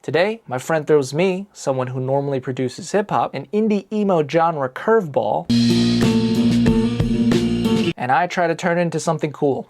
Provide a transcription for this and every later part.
Today, my friend throws me, someone who normally produces hip-hop, an indie emo genre curveball, and I try to turn it into something cool.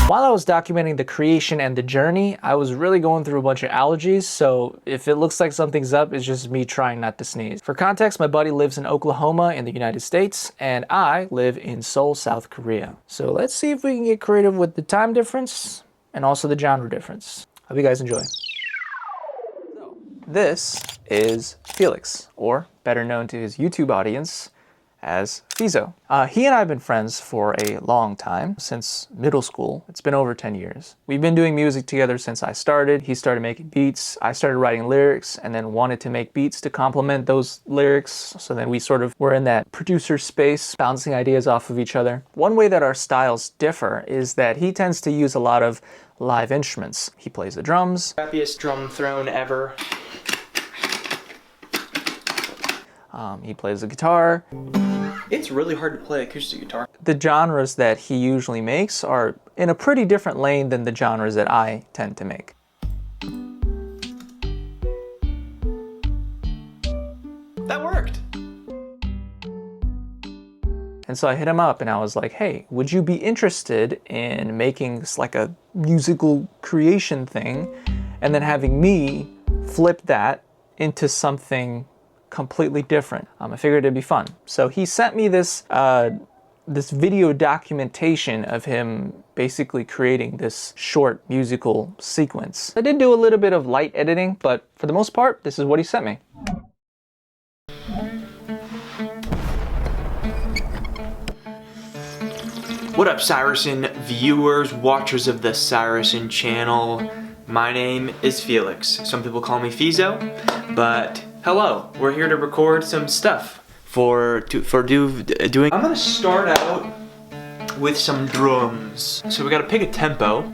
While I was documenting the creation and the journey, I was really going through a bunch of allergies, so if it looks like something's up, it's just me trying not to sneeze. For context, my buddy lives in Oklahoma in the United States, and I live in Seoul, South Korea. So let's see if we can get creative with the time difference and also the genre difference. Hope you guys enjoy. This is Felix, or better known to his YouTube audience as Fizo. He and I have been friends for a long time, since middle school. It's been over 10 years. We've been doing music together since I started. He started making beats, I started writing lyrics, and then wanted to make beats to complement those lyrics, so then we sort of were in that producer space, bouncing ideas off of each other. One way that our styles differ is that he tends to use a lot of live instruments. He plays the drums. Happiest drum throne ever. He plays the guitar. It's really hard to play acoustic guitar. The genres that he usually makes are in a pretty different lane than the genres that I tend to make. That worked! And so I hit him up and I was like, hey, would you be interested in making like a musical creation thing and then having me flip that into something completely different? I figured it'd be fun. So he sent me this this video documentation of him basically creating this short musical sequence. I did do a little bit of light editing, but for the most part, this is what he sent me. What up, Cyrusson viewers, watchers of the Cyrusson channel? My name is Felix. Some people call me Fizo, but hello. We're here to record some stuff doing. I'm gonna start out with some drums. So we gotta pick a tempo.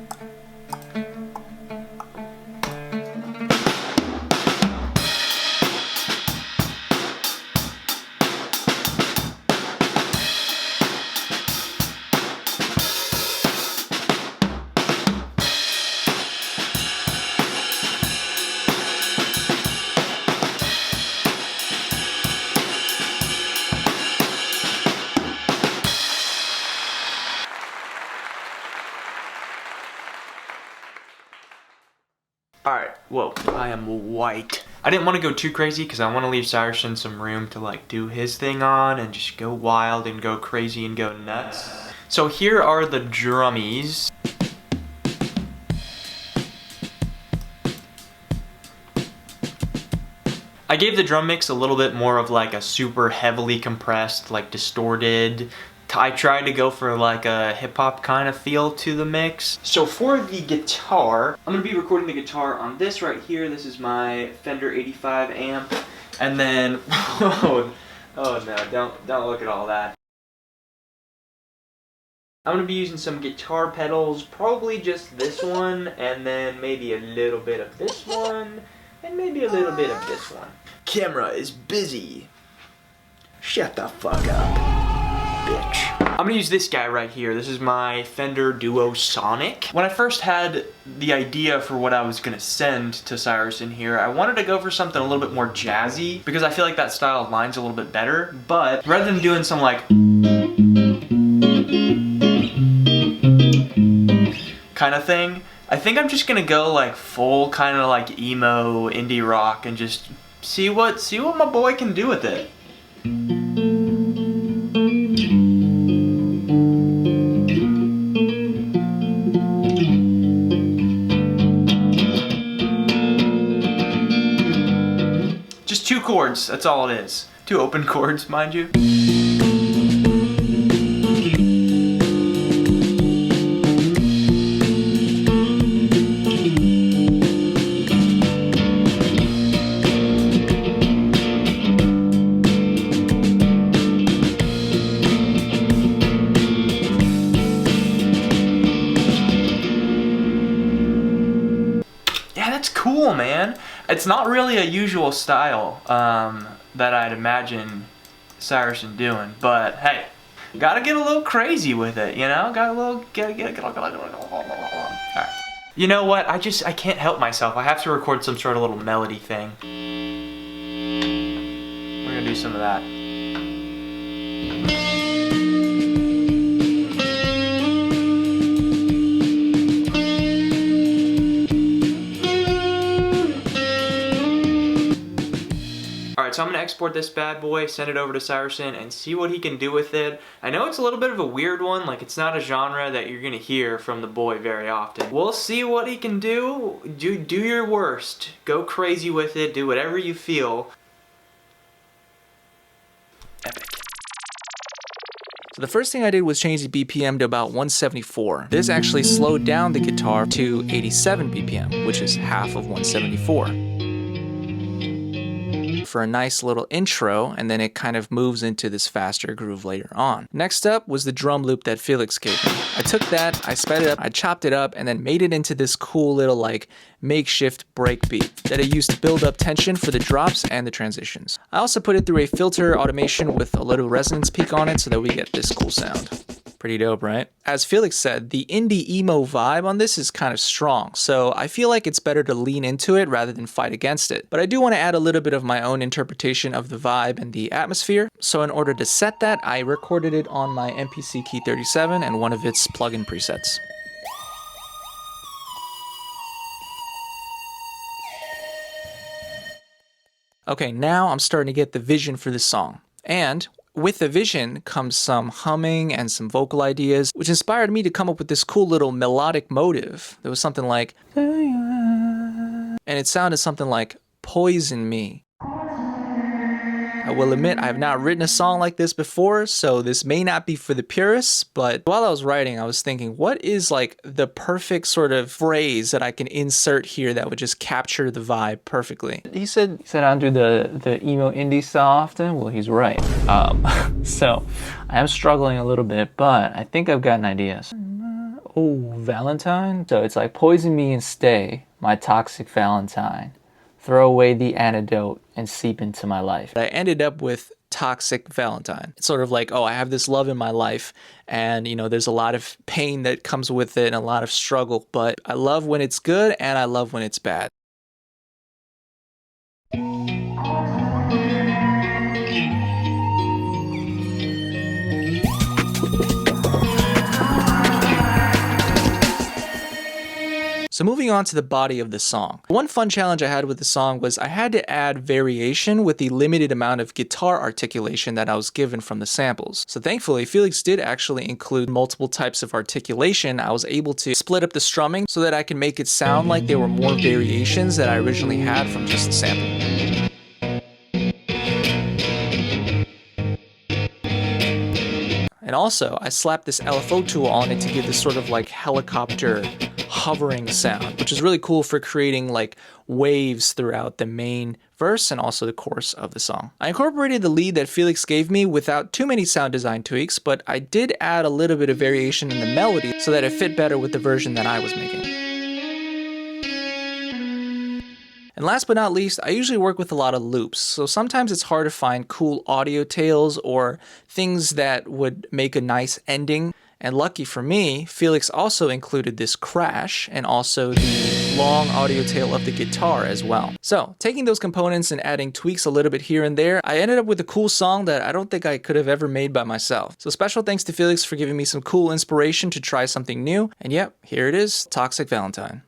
Alright, whoa, I am white. I didn't want to go too crazy because I want to leave Cyrusson some room to like do his thing on and just go wild and go crazy and go nuts. So here are the drummies. I gave the drum mix a little bit more of like a super heavily compressed, like distorted. I tried to go for like a hip-hop kind of feel to the mix. So for the guitar, I'm gonna be recording the guitar on this right here. This is my Fender 85 amp. And then, oh no, don't look at all that. I'm gonna be using some guitar pedals, probably just this one, and then maybe a little bit of this one, and maybe a little bit of this one. Camera is busy. Shut the fuck up, bitch. I'm gonna use this guy right here. This is my Fender Duo Sonic. When I first had the idea for what I was gonna send to Cyrusson here, I wanted to go for something a little bit more jazzy because I feel like that style aligns a little bit better. But rather than doing some like kind of thing, I think I'm just gonna go like full kind of like emo indie rock and just see what my boy can do with it. Just 2 chords, that's all it is. 2 open chords, mind you. Cool, man. It's not really a usual style that I'd imagine Cyrusson doing, but hey, Gotta get a little crazy with it, you know? Got a little, Alright. You know what? I can't help myself. I have to record some sort of little melody thing. We're gonna do some of that. Alright, so I'm going to export this bad boy, send it over to Cyerson, and see what he can do with it. I know it's a little bit of a weird one, like it's not a genre that you're going to hear from the boy very often. We'll see what he can do. Do your worst. Go crazy with it. Do whatever you feel. Epic. So the first thing I did was change the BPM to about 174. This actually slowed down the guitar to 87 BPM, which is half of 174. For a nice little intro, and then it kind of moves into this faster groove later on. Next up was the drum loop that Felix gave me. I took that, I sped it up, I chopped it up, and then made it into this cool little like makeshift break beat that I used to build up tension for the drops and the transitions. I also put it through a filter automation with a little resonance peak on it so that we get this cool sound. Pretty dope, right? As Felix said, the indie emo vibe on this is kind of strong, so I feel like it's better to lean into it rather than fight against it. But I do want to add a little bit of my own interpretation of the vibe and the atmosphere, so in order to set that, I recorded it on my MPC Key 37 and one of its plugin presets. Okay, now I'm starting to get the vision for this song. And with the vision comes some humming and some vocal ideas, which inspired me to come up with this cool little melodic motive. There was something like, and it sounded something like, poison me. I will admit I have not written a song like this before, so this may not be for the purists, but while I was writing, I was thinking, what is like the perfect sort of phrase that I can insert here that would just capture the vibe perfectly? He said I don't do the emo indie style often. Well, he's right. So I am struggling a little bit, but I think I've got an idea. Oh, Valentine? So it's like, poison me and stay, my toxic Valentine. Throw away the antidote and seep into my life. I ended up with Toxic Valentine. It's sort of like, oh, I have this love in my life and, you know, there's a lot of pain that comes with it and a lot of struggle, but I love when it's good and I love when it's bad. So moving on to the body of the song. One fun challenge I had with the song was I had to add variation with the limited amount of guitar articulation that I was given from the samples. So thankfully, Felix did actually include multiple types of articulation. I was able to split up the strumming so that I could make it sound like there were more variations that I originally had from just the sample. And also, I slapped this LFO tool on it to give this sort of like helicopter hovering sound, which is really cool for creating like waves throughout the main verse and also the chorus of the song. I incorporated the lead that Felix gave me without too many sound design tweaks, but I did add a little bit of variation in the melody so that it fit better with the version that I was making. And last but not least, I usually work with a lot of loops, so sometimes it's hard to find cool audio tails or things that would make a nice ending. And lucky for me, Felix also included this crash and also the long audio tail of the guitar as well. So taking those components and adding tweaks a little bit here and there, I ended up with a cool song that I don't think I could have ever made by myself. So special thanks to Felix for giving me some cool inspiration to try something new. And yep, here it is, Toxic Valentine.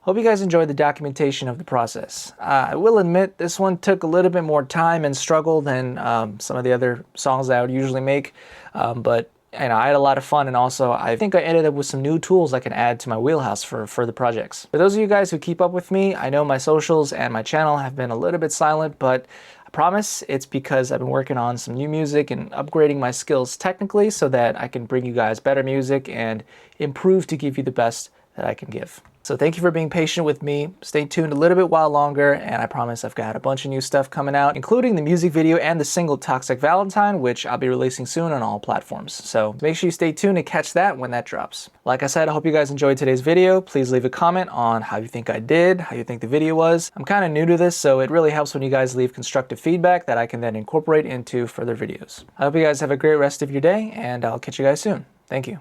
Hope you guys enjoyed the documentation of the process. I will admit this one took a little bit more time and struggle than some of the other songs that I would usually make, but I had a lot of fun, and also I think I ended up with some new tools I can add to my wheelhouse for further projects. For those of you guys who keep up with me, I know my socials and my channel have been a little bit silent, but I promise it's because I've been working on some new music and upgrading my skills technically so that I can bring you guys better music and improve to give you the best that I can give. So thank you for being patient with me. Stay tuned a little bit while longer, and I promise I've got a bunch of new stuff coming out, including the music video and the single Toxic Valentine, which I'll be releasing soon on all platforms. So make sure you stay tuned and catch that when that drops. Like I said, I hope you guys enjoyed today's video. Please leave a comment on how you think I did, how you think the video was. I'm kind of new to this, so it really helps when you guys leave constructive feedback that I can then incorporate into further videos. I hope you guys have a great rest of your day, and I'll catch you guys soon. Thank you.